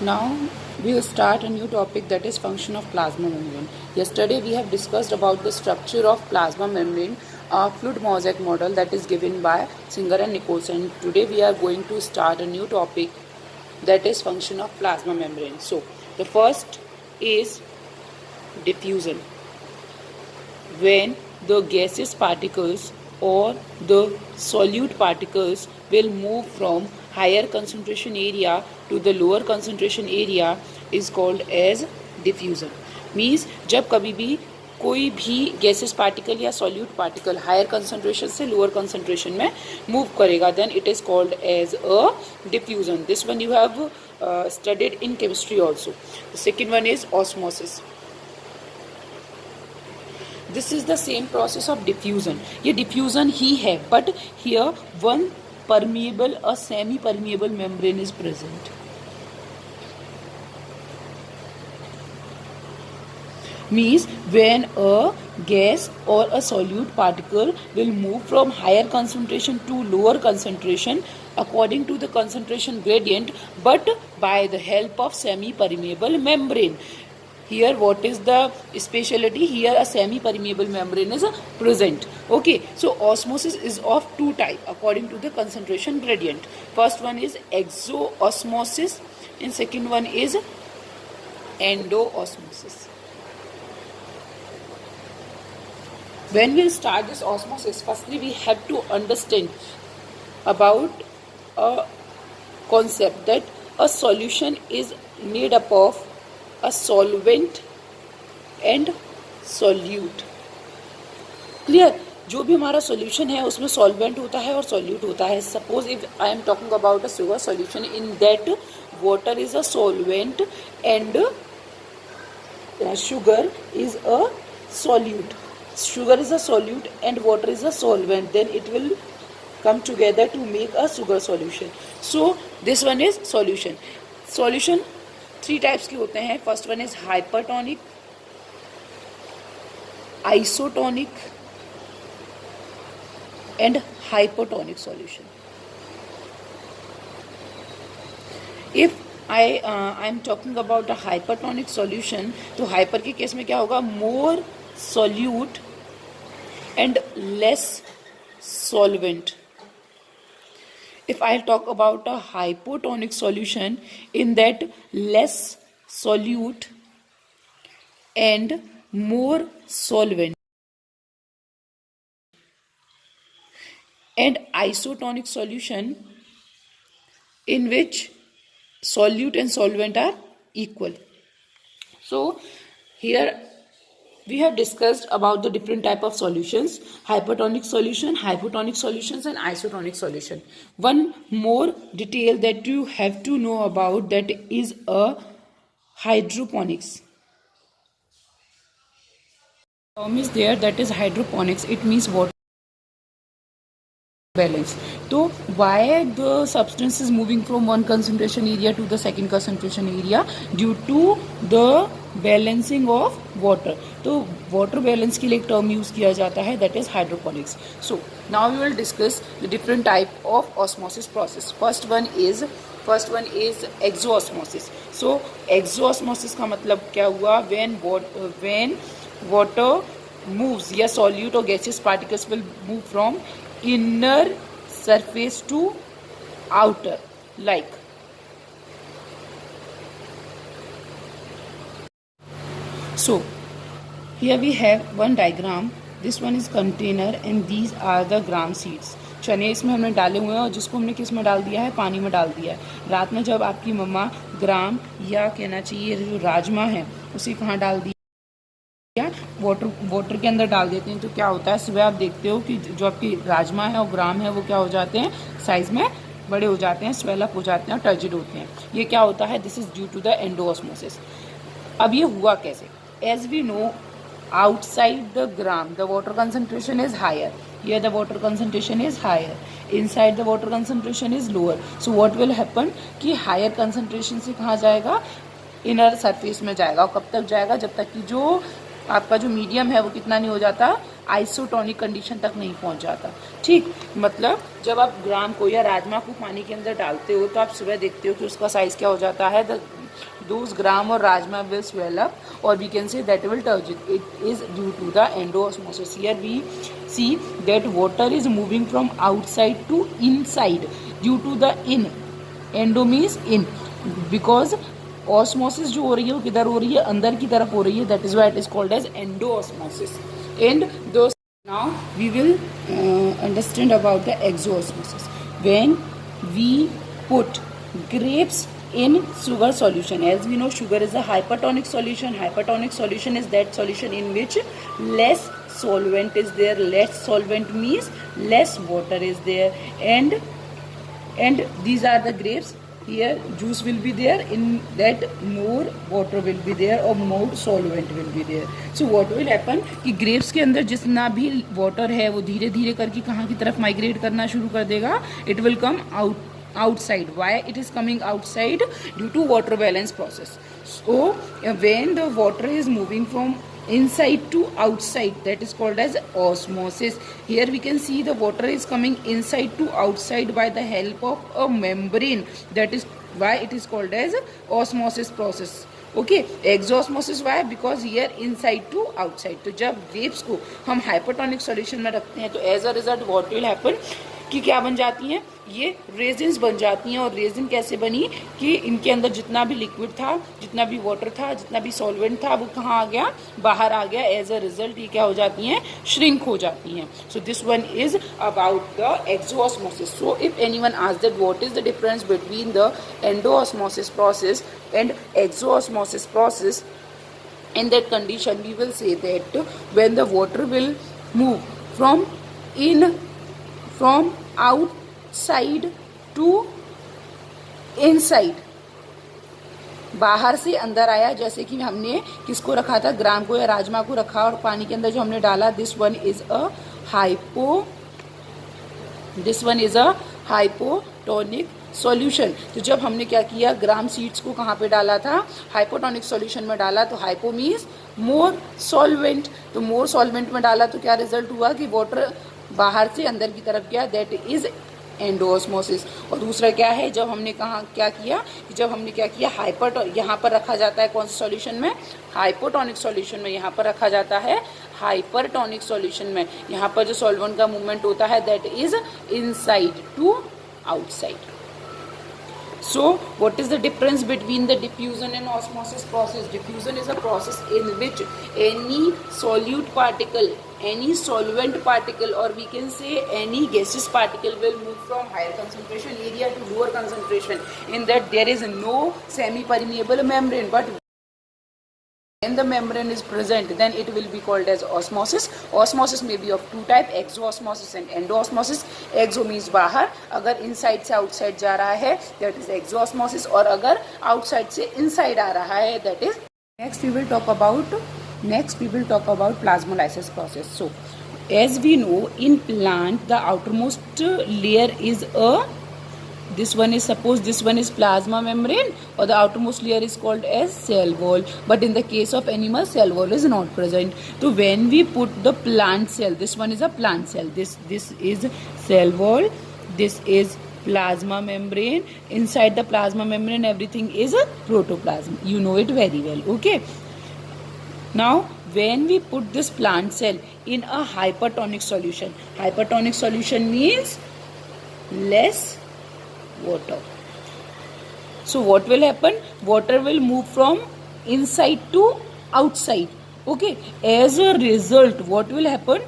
Now we will start a new topic, that is function of plasma membrane. Yesterday we have discussed about the structure of plasma membrane, a fluid mosaic model that is given by Singer and Nicholson. Today we are going to start a new topic, that is function of plasma membrane. So the first is diffusion. When the gaseous particles or the solute particles will move from higher concentration area to the lower concentration area is called as diffusion. Means जब कभी भी कोई भी gases particle या solute particle higher concentration से lower concentration में move करेगा, then it is called as a diffusion. This one you have studied in chemistry also. The second one is osmosis. This is the same process of diffusion. ये diffusion ही है, but here one permeable, a semi permeable membrane is present. Means when a gas or a solute particle will move from higher concentration to lower concentration according to the concentration gradient, but by the help of semi permeable membrane. Here what is the speciality? Here a semi permeable membrane is present. Okay, so osmosis is of two type according to the concentration gradient. First one is exoosmosis and second one is endoosmosis. When we start this osmosis, firstly we have to understand about a concept that a solution is made up of a solvent and solute. Clear? जो भी हमारा solution है उसमें solvent होता है और solute होता है. Suppose if I am talking about a sugar solution, in that water is a solvent and sugar is a solute. Sugar is a solute and water is a solvent, then it will come together to make a sugar solution. So this one is solution. Solution three types के होते हैं. First one is hypertonic, isotonic and hypotonic solution. If I am talking about a hypertonic solution, तो hyper के case में क्या होगा? मोर solute and less solvent. If I talk about a hypotonic solution, in that less solute and more solvent. And isotonic solution in which solute and solvent are equal. So here we have discussed about the different type of solutions: hypertonic solution, hypotonic solutions and isotonic solution. One more detail that you have to know about, that is a hydroponics. Term is there, that is hydroponics. It means water balance. So why the substance is moving from one concentration area to the second concentration area? Due to the balancing of water. तो water balance के लिए एक term use किया जाता है, that is hydroponics. So now we will discuss the different type of osmosis process. First one is exosmosis. So exosmosis का मतलब क्या हुआ? व्हेन वाटर मूव्स या सॉल्यूट और gaseous particles will move from inner surface to outer, like so. Here we have one diagram. This one is container and these are the gram seeds. चने इसमें हमने डाले हुए हैं और जिसको हमने किस में डाल दिया है? पानी में डाल दिया है. रात में जब आपकी मम्मा ग्राम या कहना चाहिए जो राजमा है उसे कहाँ डाल दिया? वाटर के अंदर डाल देते हैं. तो क्या होता है? सुबह आप देखते हो कि जो आपकी राजमा है और ग्राम है वो क्या हो जाते हैं? साइज में बड़े हो जाते हैं, स्वेल अप हो जाते हैं और टर्जिड होते हैं. ये क्या होता है? This is due to the endosmosis. अब ये हुआ कैसे? As we know, outside the gram the water concentration is higher. Here the water concentration is higher. Inside the water concentration is lower. So what will happen कि higher concentration से कहाँ जाएगा? Inner surface में जाएगा. और कब तक जाएगा? जब तक कि जो आपका जो मीडियम है वो कितना नहीं हो जाता? आइसोटोनिक कंडीशन तक नहीं पहुंच जाता. ठीक, मतलब जब आप ग्राम को या राजमा को पानी के अंदर डालते हो तो आप सुबह देखते हो कि उसका साइज क्या हो जाता है? those gram or rajma will swell up, or we can say that will turgid. It is due to the endoosmosis. Here we see that water is moving from outside to inside due to the in. Endo means in, because osmosis जो हो रही है वो किधर हो रही है, अंदर की तरफ हो रही है. That is why it is called as endoosmosis. And those now we will understand about the exoosmosis. When we put grapes in sugar solution, as we know sugar is a hypertonic solution. Hypertonic solution is that solution in which less solvent is there. Less solvent means less water is there, and these are the grapes. Here juice will be there, in that more water will be there or more solvent will be there. So what will happen कि grapes के अंदर जितना भी water है वो धीरे धीरे करके कहाँ की तरफ migrate करना शुरू कर देगा. It will come outside. Why it is coming outside? Due to water balance process. So when the water is moving from inside to outside, that is called as osmosis. Here we can see the water is coming inside to outside by the help of a membrane. That is why it is called as osmosis process. Okay, exosmosis why? Because here inside to outside. तो जब grapes को हम hypertonic solution में रखते हैं तो as a result what will happen कि क्या बन जाती हैं, ये रेजिन्स बन जाती हैं. और रेजिन कैसे बनी कि इनके अंदर जितना भी लिक्विड था, जितना भी वाटर था, जितना भी सॉल्वेंट था, वो कहाँ आ गया, बाहर आ गया. एज अ रिजल्ट ये क्या हो जाती हैं, श्रिंक हो जाती हैं. So this one is about the exosmosis. So if anyone asks that what is the difference between the endosmosis process and exosmosis process, in that condition we will say that when the water will move from outside to inside, बाहर से अंदर आया. जैसे कि हमने किसको रखा था, ग्राम को या राजमा को रखा और पानी के अंदर जो हमने डाला, this one is a hypotonic solution. तो जब हमने क्या किया, ग्राम सीड्स को कहाँ पे डाला था, हाइपोटोनिक सॉल्यूशन में डाला. तो हाइपो मीन्स मोर सॉल्वेंट. तो मोर सॉल्वेंट में डाला तो क्या रिजल्ट हुआ कि वाटर बाहर से अंदर की तरफ गया. That is endosmosis. और दूसरा क्या है, जब हमने क्या किया हाइपर, यहाँ पर रखा जाता है कौन से सॉल्यूशन में, हाइपोटोनिक सॉल्यूशन में. यहाँ पर रखा जाता है हाइपरटोनिक सॉल्यूशन में. यहाँ पर जो सॉल्वेंट का मूवमेंट होता है that is inside to outside. So what is the difference between the diffusion and osmosis process? Diffusion is a process in which any solute particle, any solvent particle, or we can say any gaseous particle will move from higher concentration area to lower concentration. In that there is no semi-permeable membrane, but when the membrane is present then it will be called as osmosis. Osmosis may be of two type, exoosmosis and endoosmosis. Exo means बाहर, अगर inside से outside जा रहा है that is exoosmosis, और अगर outside से inside आ रहा है that is. Next we will talk about plasmolysis process. So as we know in plant the outermost layer is this one is plasma membrane, or the outermost layer is called as cell wall. But in the case of animal, cell wall is not present. So when we put the plant cell, this one is a plant cell, this is cell wall, this is plasma membrane. Inside the plasma membrane everything is a protoplasm. You know it very well. Okay, now when we put this plant cell in a hypertonic solution, hypertonic solution means less water. So what will happen, water will move from inside to outside. Okay, as a result what will happen,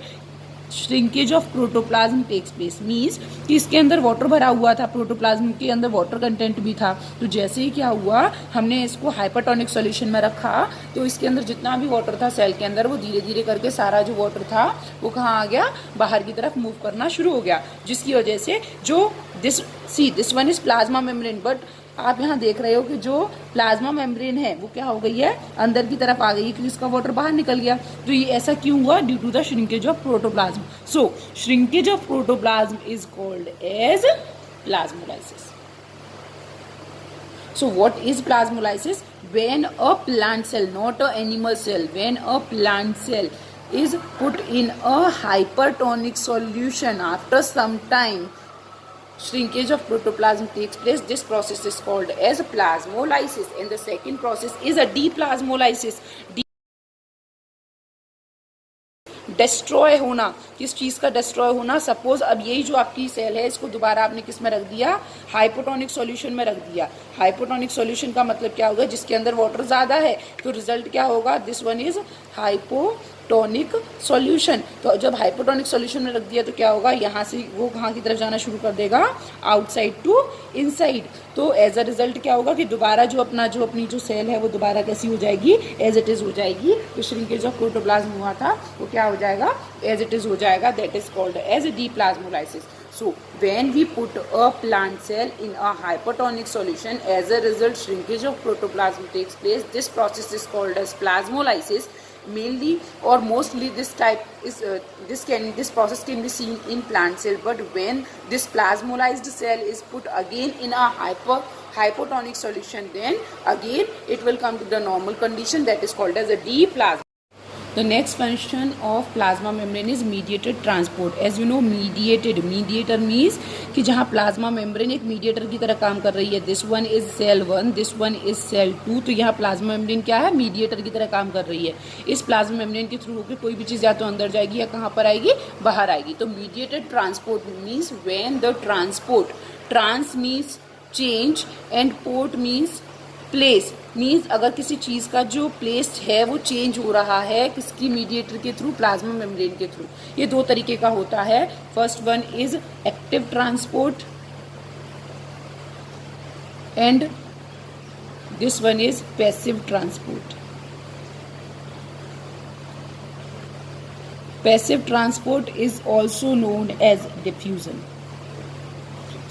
shrinkage of protoplasm takes place. Means कि इसके अंदर water भरा हुआ था, protoplasm के अंदर water content भी था. तो जैसे ही क्या हुआ, हमने इसको हाइपरटोनिक सॉल्यूशन में रखा तो इसके अंदर जितना भी वाटर था सेल के अंदर वो धीरे धीरे करके सारा जो वाटर था वो कहाँ आ गया, बाहर की तरफ मूव करना शुरू हो गया. जिसकी वजह से जो this one is plasma membrane, but आप यहाँ देख रहे हो कि जो प्लाज्मा मेम्ब्रेन है वो क्या हो गई है, अंदर की तरफ आ गई है क्योंकि इसका वाटर बाहर निकल गया. तो ये ऐसा क्यों हुआ, due to the shrinkage of protoplasm. So shrinkage of protoplasm is called as plasmolysis. So what is plasmolysis? When a plant cell, not a animal cell, when a plant cell is put in a hypertonic solution, after some time shrinkage of protoplasm takes place. This process is called as plasmolysis, and the second process is a deplasmolysis. Destroy होना, किस चीज़ का destroy होना? Suppose अब यही जो आपकी cell है इसको दोबारा आपने किस में रख दिया? हाइपोटोनिक सॉल्यूशन में रख दिया. हाइपोटोनिक सॉल्यूशन का मतलब क्या होगा? जिसके अंदर वाटर ज़्यादा है, तो रिजल्ट क्या होगा? This one is hypotonic solution. तो जब हाइपोटोनिक सॉल्यूशन में रख दिया तो क्या होगा? यहाँ से वो कहाँ की तरफ जाना शुरू कर देगा? Outside to inside. तो एज अ रिजल्ट क्या होगा कि दोबारा जो अपनी जो सेल है वो दोबारा कैसी हो जाएगी? एज इट इज़ हो जाएगी. तो श्रिंकेज ऑफ प्रोटोप्लाज्म हुआ था वो क्या हो जाएगा? एज इट इज़ हो जाएगा. That is called as deplasmolysis. So when we put a plant cell in a hypotonic solution, as a result shrinkage of protoplasm takes place. This process is called as plasmolysis. Mainly or mostly this process can be seen in plant cell, but when this plasmolysed cell is put again in a hypotonic solution, then again it will come to the normal condition, that is called as a deplasm. The next function of plasma membrane is mediated transport. As you know, mediator means कि जहाँ plasma membrane एक mediator की तरह काम कर रही है. This one is cell 1, this one is cell 2. तो यहाँ प्लाज्मा मेम्ब्रेन क्या है? मीडिएटर की तरह काम कर रही है. इस प्लाज्मा मेम्ब्रेन के थ्रू होकर कोई भी चीज़ या तो अंदर जाएगी या कहाँ पर आएगी? बाहर आएगी. तो mediated transport means when the transport, trans means change and port means place. Means अगर किसी चीज़ का जो प्लेस है वो चेंज हो रहा है किसकी? मीडिएटर के थ्रू, प्लाज्मा मेम्ब्रेन के थ्रू. ये दो तरीके का होता है. First one is active transport and this one is passive transport. Passive transport is also known as diffusion.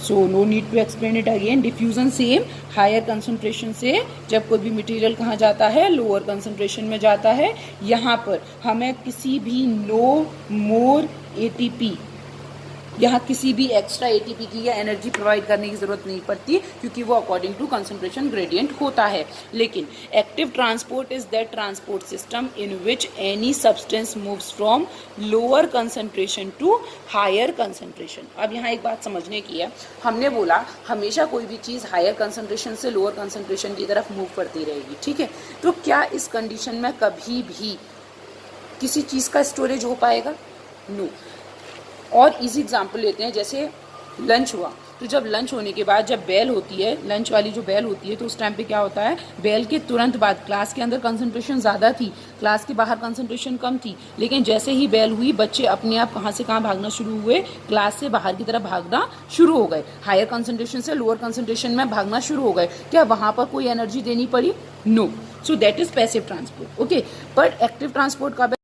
So no need to explain it again. Diffusion same, higher concentration से जब कोई भी मटेरियल कहाँ जाता है? लोअर कंसंट्रेशन में जाता है. यहाँ पर हमें किसी भी नो मोर एटीपी, यहाँ किसी भी एक्स्ट्रा एटीपी की या एनर्जी प्रोवाइड करने की ज़रूरत नहीं पड़ती, क्योंकि वो अकॉर्डिंग टू कंसंट्रेशन ग्रेडियंट होता है. लेकिन active transport is that transport system in which any substance moves from lower concentration to higher concentration. अब यहाँ एक बात समझने की है. हमने बोला हमेशा कोई भी चीज़ हायर कंसंट्रेशन से लोअर कंसंट्रेशन की तरफ मूव करती रहेगी, ठीक है. तो क्या इस कंडीशन में कभी भी किसी चीज़ का स्टोरेज हो पाएगा? नो. और इजी एग्जांपल लेते हैं. जैसे लंच हुआ, तो जब लंच होने के बाद जब बेल होती है, लंच वाली जो बेल होती है, तो उस टाइम पे क्या होता है? बेल के तुरंत बाद क्लास के अंदर कंसंट्रेशन ज़्यादा थी, क्लास के बाहर कंसंट्रेशन कम थी. लेकिन जैसे ही बेल हुई बच्चे अपने आप कहाँ से कहाँ भागना शुरू हुए? क्लास से बाहर की तरफ भागना शुरू हो गए. हायर कंसंट्रेशन से लोअर कंसंट्रेशन में भागना शुरू हो गए. क्या वहाँ पर कोई एनर्जी देनी पड़ी? No. So that is passive transport. Okay. But active transport का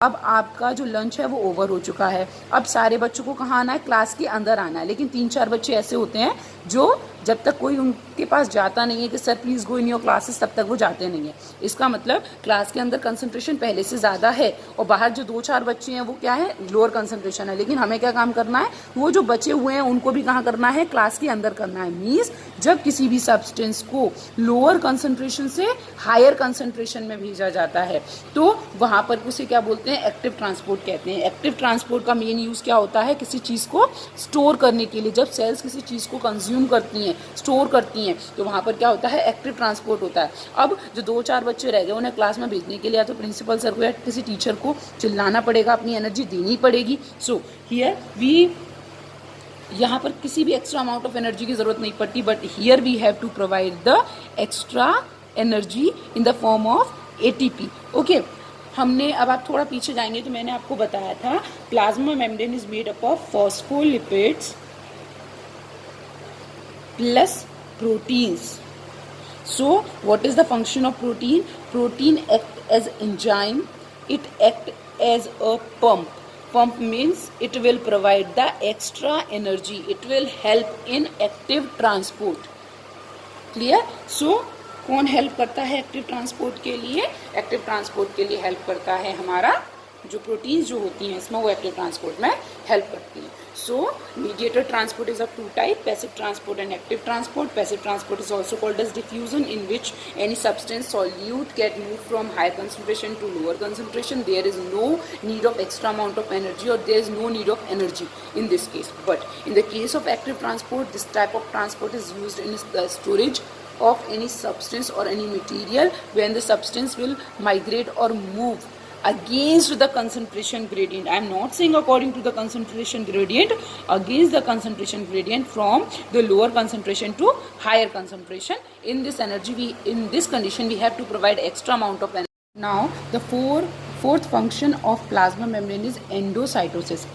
अब आपका जो लंच है वो ओवर हो चुका है. अब सारे बच्चों को कहाँ आना है? क्लास के अंदर आना है. लेकिन 3-4 बच्चे ऐसे होते हैं जो जब तक कोई उनके पास जाता नहीं है कि sir please go in your classes, तब तक वो जाते नहीं है. इसका मतलब क्लास के अंदर कंसंट्रेशन पहले से ज़्यादा है और बाहर जो 2-4 बच्चे हैं वो क्या है? लोअर कंसंट्रेशन है. लेकिन हमें क्या काम करना है? वो जो बचे हुए हैं उनको भी कहाँ करना है? क्लास के अंदर करना है. मीन्स जब किसी भी सब्सटेंस को लोअर कंसंट्रेशन से हायर कंसंट्रेशन में भेजा जाता है तो वहाँ पर उसे क्या बोलते हैं? एक्टिव ट्रांसपोर्ट कहते हैं. एक्टिव ट्रांसपोर्ट का मेन यूज़ क्या होता है? किसी चीज़ को स्टोर करने के लिए. जब सेल्स किसी चीज़ को कंज्यूम करती हैं, स्टोर करती हैं, तो वहाँ पर क्या होता है? एक्टिव ट्रांसपोर्ट होता है. अब जो 2-4 बच्चे रह गए उन्हें क्लास में भेजने के लिए या तो प्रिंसिपल सर को या किसी टीचर को चिल्लाना पड़ेगा, अपनी एनर्जी देनी पड़ेगी. सो हियर वी, यहाँ पर किसी भी एक्स्ट्रा अमाउंट ऑफ एनर्जी की ज़रूरत नहीं पड़ती, but here we have to provide the extra energy in the form of ATP. Okay. हमने अब आप थोड़ा पीछे जाएंगे तो मैंने आपको बताया था plasma membrane is made up of phospholipids plus proteins. So what is the function of protein? Protein act as enzyme, it act as a pump. Pump means it will provide the extra energy. It will help in active transport. Clear? So कौन help करता है active transport के लिए? Active transport के लिए help करता है हमारा जो प्रोटीन्स जो होती हैं इसमें वो एक्टिव ट्रांसपोर्ट में हेल्प करती हैं. So mediator transport is of two types, passive transport and active transport. Passive transport is also called as diffusion, in which any substance solute get moved from higher concentration to lower concentration. There is no need of extra amount of energy, or there is no need of energy in this case. But in the case of active transport, this type of transport is used in the storage of any substance or any material when the substance will migrate or move against the concentration gradient. I am not saying according to the concentration gradient, against the concentration gradient from the lower concentration to higher concentration. In this condition we have to provide extra amount of energy. Now the fourth function of plasma membrane is endocytosis.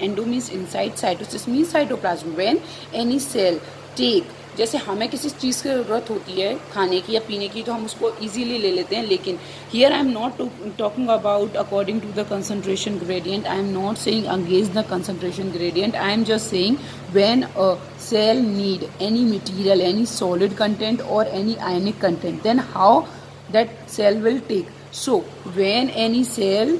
Endo means inside, cytosis means cytoplasm. When any cell take, जैसे हमें किसी चीज़ की ज़रूरत होती है खाने की या पीने की तो हम उसको इजीली ले लेते हैं, लेकिन here I am not talking about according to the concentration gradient. I am not saying against the concentration gradient. I am just saying when a cell need any material, any solid content और any ionic content, then how that cell will take. So when any cell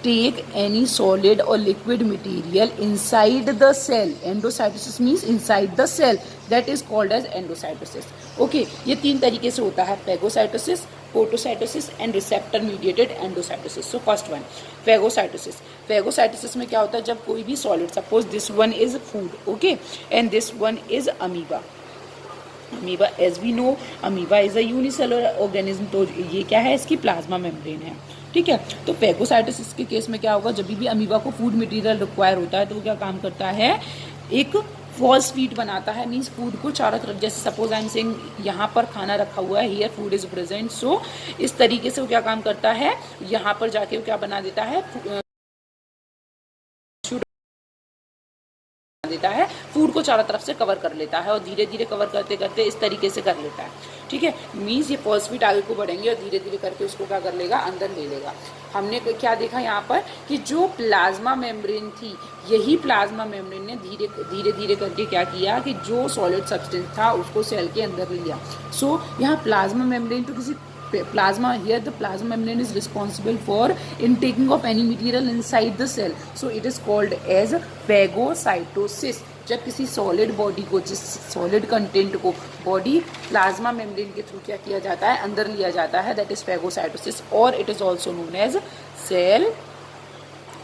take any solid or liquid material inside the cell, endocytosis means inside the cell, that is called as endocytosis. Okay, ये तीन तरीके से होता है, phagocytosis, photocytosis and receptor mediated endocytosis. So first one, phagocytosis. Phagocytosis में क्या होता है, जब कोई भी solid, suppose this one is food, okay, and this one is amoeba. Amoeba, as we know, amoeba is a unicellular organism. तो ये क्या है, इसकी प्लाज्मा मेम्ब्रेन है. ठीक है, तो पैगोसाइटोसिस के केस में क्या होगा, जब भी अमीबा को फूड मटेरियल रिक्वायर होता है तो वो क्या काम करता है, एक फॉल्स फीट बनाता है. मीन्स फूड को चारों तरफ, जैसे सपोज आई एम सेइंग यहाँ पर खाना रखा हुआ है, हियर फूड इज प्रेजेंट. सो इस तरीके से वो क्या काम करता है, यहाँ पर जाके वो क्या बना देता है, फूड को चारों तरफ से कवर कर लेता है और धीरे धीरे कवर करते करते इस तरीके से कर लेता है. ठीक है, मीन्स ये फॉस्फेट आगे को बढ़ेंगे और धीरे धीरे करके उसको क्या कर लेगा, अंदर ले लेगा. हमने क्या देखा यहाँ पर कि जो प्लाज्मा मेम्ब्रेन थी, यही प्लाज्मा मेम्ब्रेन ने धीरे धीरे करके क्या किया कि जो सॉलिड सब्सटेंस था उसको सेल के अंदर लिया. सो यहाँ प्लाज्मा मेम्ब्रेन तो किसी plasma, here the plasma membrane is responsible for intaking of any material inside the cell, so it is called as phagocytosis. जब किसी सॉलिड बॉडी को, जिस सॉलिड कंटेंट को बॉडी प्लाज्मा मेम्ब्रेन के थ्रू क्या किया जाता है, अंदर लिया जाता है, दैट इज phagocytosis, और it is also known as cell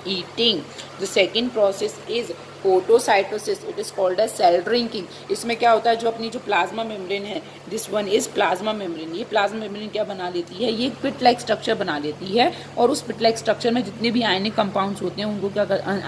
eating. The second process is photocytosis. It is called as cell drinking. इसमें क्या होता है, जो अपनी जो प्लाज्मा मेम्ब्रेन है, this one is plasma membrane. ये प्लाज्मा मेम्ब्रेन क्या बना लेती है, ये पिट लाइक स्ट्रक्चर बना लेती है और उस पिट लाइक स्ट्रक्चर में जितने भी आयनिक कंपाउंड्स होते हैं उनको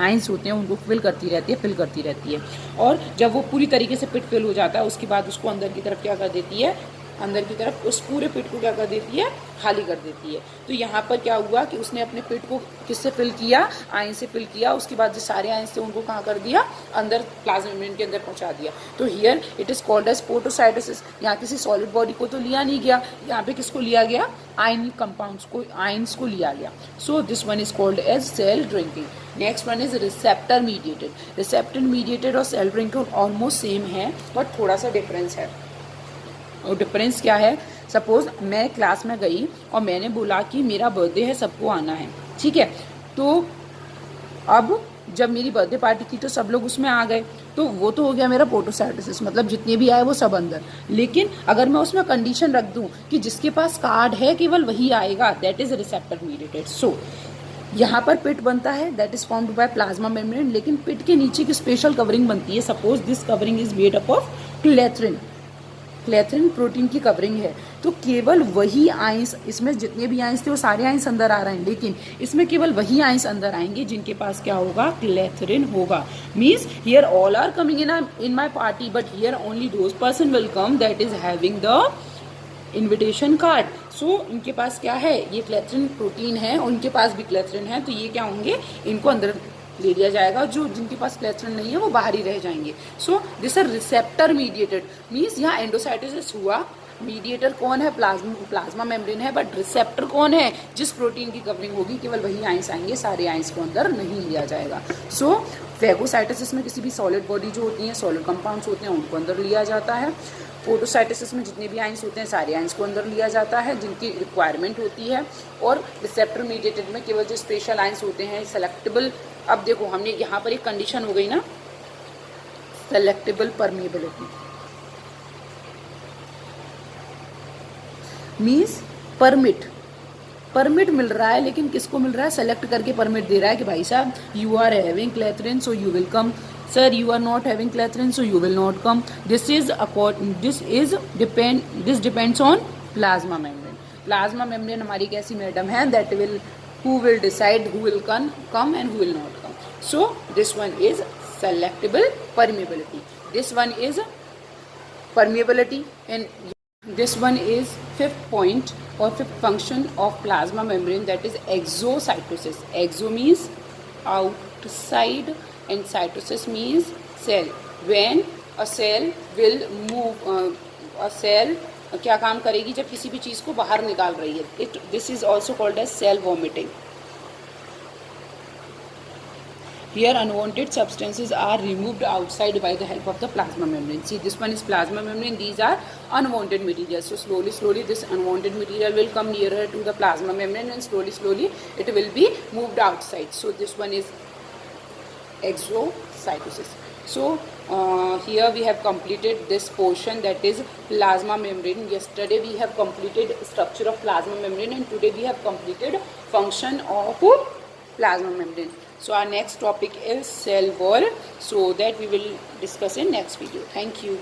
आयंस होते हैं उनको फिल करती रहती है. और जब वो पूरी तरीके से पिट फिल हो जाता है उसके बाद उसको अंदर की तरफ क्या कर देती है, अंदर की तरफ उस पूरे पिट को क्या कर देती है, खाली कर देती है. तो यहाँ पर क्या हुआ कि उसने अपने पिट को किससे फिल किया, आयन से फिल किया. उसके बाद जो सारे आयन थे उनको कहाँ कर दिया, अंदर प्लाज्मा मेम्ब्रेन के अंदर पहुँचा दिया. तो here it is called as phagocytosis. यहाँ किसी सॉलिड बॉडी को तो लिया नहीं गया, यहाँ पे किसको लिया गया, आयनिक कंपाउंड्स को, आयन्स को लिया गया. So this one is called as cell drinking. Next one is receptor mediated. Receptor mediated और सेल ड्रिंकिंग ऑलमोस्ट सेम है, बट थोड़ा सा डिफरेंस है. और डिफरेंस क्या है, सपोज मैं क्लास में गई और मैंने बोला कि मेरा बर्थडे है, सबको आना है. ठीक है, तो अब जब मेरी बर्थडे पार्टी थी तो सब लोग उसमें आ गए, तो वो तो हो गया मेरा फोटोसाइटोसिस, मतलब जितने भी आए वो सब अंदर. लेकिन अगर मैं उसमें कंडीशन रख दूं कि जिसके पास कार्ड है केवल वही आएगा, दैट इज रिसेप्टर मीडिएटेड. सो यहाँ पर पिट बनता है, that is formed by plasma membrane, लेकिन पिट के नीचे की स्पेशल कवरिंग बनती है. Suppose this covering is made up of clathrin. Clathrin protein की कवरिंग है, तो केवल वही आयंस, इसमें जितने भी आयंस थे वो सारे आयंस अंदर आ रहे हैं, लेकिन इसमें केवल वही आयंस अंदर आएंगे जिनके पास क्या होगा, क्लेथरिन होगा. Means here all are coming in my party, but here only those person will come that is having the invitation card. So इनके पास क्या है, ये क्लेथरिन प्रोटीन है, उनके पास भी क्लेथरिन है, तो ये क्या होंगे, इनको अंदर ले लिया जाएगा. जो जिनके पास क्लेथरिन नहीं है वो बाहर ही रह जाएंगे. So this are receptor mediated. Means यहाँ एंडोसाइटोसिस हुआ, मीडिएटर कौन है, प्लाज्मा मेम्ब्रेन है, बट रिसेप्टर कौन है, जिस प्रोटीन की कवरिंग होगी केवल वही आयंस आएंगे, सारे आयंस को अंदर नहीं लिया जाएगा. सो फैगोसाइटोसिस में किसी भी सॉलिड बॉडी जो होती है, सॉलिड कंपाउंड्स होते हैं, उनको अंदर लिया जाता है. फोटोसाइटोसिस में जितने भी आइंस होते हैं सारे आइंस को अंदर लिया जाता है जिनकी रिक्वायरमेंट होती है, और रिसेप्टर मीडिएटेड में केवल जो स्पेशल आइंस होते हैं सेलेक्टेबल। अब देखो हमने यहाँ पर एक कंडीशन हो गई ना, सेलेक्टेबल परमिएबिलिटी मीन्स परमिट मिल रहा है, लेकिन किसको मिल रहा है, सेलेक्ट करके परमिट दे रहा है कि भाई साहब you are having clathrin so you will come, sir you are not having clathrin so you will not come. This depends on plasma membrane. Plasma membrane हमारी कैसी मैडम है, that will who will decide who will come and who will not come. So this one is selectable permeability, this one is permeability, and this one is fifth point or fifth function of plasma membrane, that is exocytosis. Exo means outside and cytosis means cell. When a cell will move a cell क्या काम करेगी जब किसी भी चीज़ को बाहर निकाल रही है, this is also called as cell vomiting. Here unwanted substances are removed outside by the help of the plasma membrane. See, this one is plasma membrane, these are unwanted materials. So slowly this unwanted material will come nearer to the plasma membrane and slowly it will be moved outside. So this one is exocytosis. So here we have completed this portion, that is plasma membrane. Yesterday we have completed structure of plasma membrane and today we have completed function of plasma membrane. So our next topic is cell wall, so that we will discuss in next video. Thank you.